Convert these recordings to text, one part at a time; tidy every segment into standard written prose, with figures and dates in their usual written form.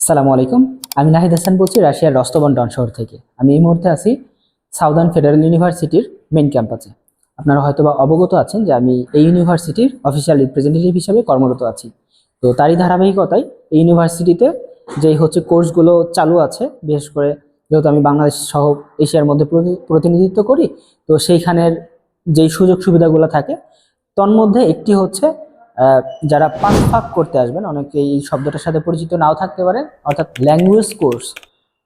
আসসালামু আলাইকুম। আমি নাহিদ হাসান বলছি রাশিয়ার রস্তবন ডন শহর থেকে। আমি এই মুহূর্তে আছি সাউদার্ন ফেডারেল ইউনিভার্সিটির মেইন ক্যাম্পাসে। আপনারা হয়তোবা অবগত আছেন যে আমি এই ইউনিভার্সিটির অফিসিয়াল রিপ্রেজেন্টেটিভ হিসেবে কর্মরত আছি। তো তারই ধারাবাহিকতায় এই ইউনিভার্সিটিতে যেই কোর্সগুলো চালু আছে, বিশেষ করে যেহেতু আমি বাংলাদেশ সহ এশিয়ার মধ্যে প্রতিনিধিত্ব করি, তো সেইখানের যেই সুযোগ সুবিধাগুলো থাকে তন্মধ্যে একটি হচ্ছে আহ, যারা পাস ফাক করতে আসবেন, অনেকে এই শব্দটার সাথে পরিচিত নাও থাকতে পারেন, অর্থাৎ ল্যাঙ্গুয়েজ কোর্স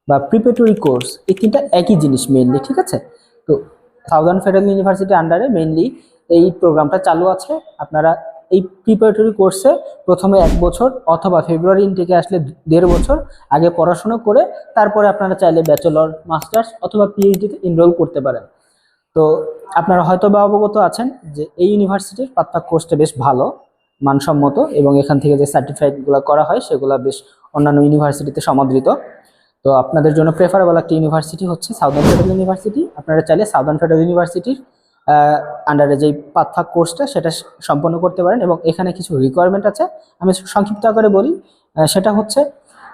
বা প্রিপারেটরি কোর্স, এই তিনটা একই জিনিস মেইনলি, ঠিক আছে? তো সাউদার্ন ফেডারেল ইউনিভার্সিটির আন্ডারে মেইনলি এই প্রোগ্রামটা চালু আছে। আপনারা এই প্রিপারেটরি কোর্সে প্রথমে 1 বছর অথবা ফেব্রুয়ারি ইনটেকে আসলে 1.5 বছর আগে পড়াশোনা করে তারপরে আপনারা চাইলে ব্যাচেলর, মাস্টার্স অথবা পিএইচডিতে এনরোল করতে পারেন। তো আপনারা হয়তো বা অবগত আছেন যে এই ইউনিভার্সিটির পাঠ্য কোর্সটা বেশ ভালো, মানসম্মত, এবং এখান থেকে যে সার্টিফাইডগুলো করা হয় সেগুলো বেশ অন্যান্য ইউনিভার্সিটিতে সমাদৃত। তো আপনাদের জন্য প্রেফারেবল একটা ইউনিভার্সিটি হচ্ছে সাউদার্ন ফেডারেল ইউনিভার্সিটি। আপনারা চাইলে সাউদার্ন ফেডারেল ইউনিভার্সিটির আন্ডারে যেই পাঠ্য কোর্সটা সেটা সম্পন্ন করতে পারেন, এবং এখানে কিছু রিকোয়ারমেন্ট আছে। আমি সংক্ষিপ্ত আকারে বলি। সেটা হচ্ছে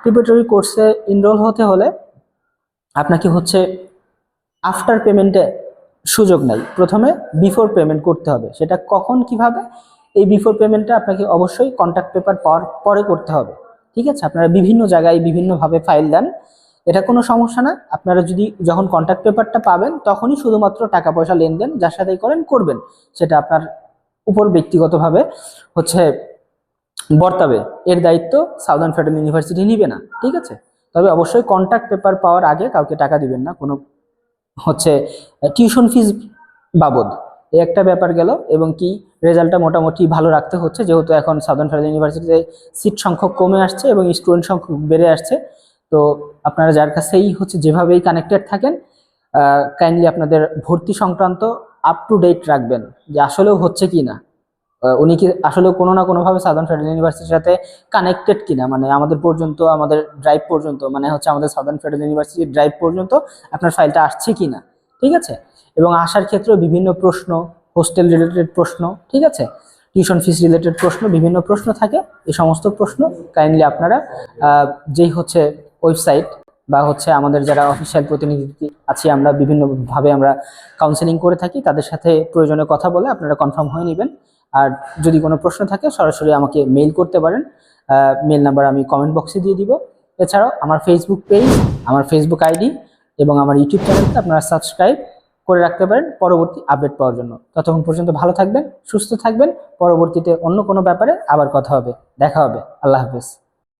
প্রিপারেটরি কোর্সে এনরোল হতে হলে আপনাকে হচ্ছে আফটার পেমেন্টে সুযোগ নাই, প্রথমে বিফোর পেমেন্ট করতে হবে। সেটা কখন কিভাবে, এই বিফোর পেমেন্টটা আপনাকে অবশ্যই কন্ট্যাক্ট পেপার পাওয়ার পরে করতে হবে, ঠিক আছে? আপনারা বিভিন্ন জায়গায় বিভিন্নভাবে ফাইল দেন, এটা কোনো সমস্যা না। আপনারা যদি যখন কন্ট্যাক্ট পেপারটা পাবেন তখনই শুধুমাত্র টাকা পয়সা লেনদেন যার সাথেই করবেন, সেটা আপনার উপর ব্যক্তিগতভাবে হচ্ছে বর্তাবে। এর দায়িত্ব সাউদার্ন ফেডারেল ইউনিভার্সিটি নিবে না, ঠিক আছে? তবে অবশ্যই কন্ট্যাক্ট পেপার পাওয়ার আগে কাউকে টাকা দিবেন না, কোনো হচ্ছে টিউশন ফিস বাবদ। এই একটা ব্যাপার গেল। এবং কি, রেজাল্টটা মোটামুটি ভালো রাখতে হচ্ছে, যেহেতু এখন সাউদার্ন ফেডারেল ইউনিভার্সিটিতে সিট সংখ্যক কমে আসছে এবং স্টুডেন্ট সংখ্যক বেড়ে আসছে। তো আপনারা যার কাছেই যেভাবেই কানেক্টেড থাকেন, কাইন্ডলি আপনাদের ভর্তি সংক্রান্ত আপ টু ডেট রাখবেন, যে আসলেও হচ্ছে কি না, উনি কি আসলে কোনো না কোনোভাবে সাউদার্ন ফেডারেল ইউনিভার্সিটির সাথে কানেক্টেড কিনা, মানে আমাদের ড্রাইভ পর্যন্ত, মানে আমাদের সাউদার্ন ফেডারেল ইউনিভার্সিটির ড্রাইভ পর্যন্ত আপনার ফাইলটা আসছে কিনা, ঠিক আছে? এবং আসার ক্ষেত্রে বিভিন্ন প্রশ্ন, হোস্টেল রিলেটেড প্রশ্ন, ঠিক আছে, টিউশন ফিস রিলেটেড প্রশ্ন, বিভিন্ন প্রশ্ন থাকে। এই সমস্ত প্রশ্ন কাইন্ডলি আপনারা যেই ওয়েবসাইট বা আমাদের যারা অফিসিয়াল প্রতিনিধি আছি, আমরা বিভিন্নভাবে আমরা কাউন্সেলিং করে থাকি, তাদের সাথে প্রয়োজনে কথা বলে আপনারা কনফার্ম হয়ে নেবেন। আর যদি কোনো প্রশ্ন থাকে সরাসরি আমাকে মেইল করতে পারেন, মেইল নাম্বার আমি কমেন্ট বক্সে দিয়ে দিব। এছাড়াও আমার ফেসবুক পেজ, আমার ফেসবুক আইডি এবং আমার ইউটিউব চ্যানেলকে আপনারা সাবস্ক্রাইব করে রাখতে পারেন পরবর্তী আপডেট পাওয়ার জন্য। ততক্ষণ পর্যন্ত ভালো থাকবেন, সুস্থ থাকবেন। পরবর্তীতে অন্য কোনো ব্যাপারে আবার কথা হবে, দেখা হবে। আল্লাহ হাফেজ।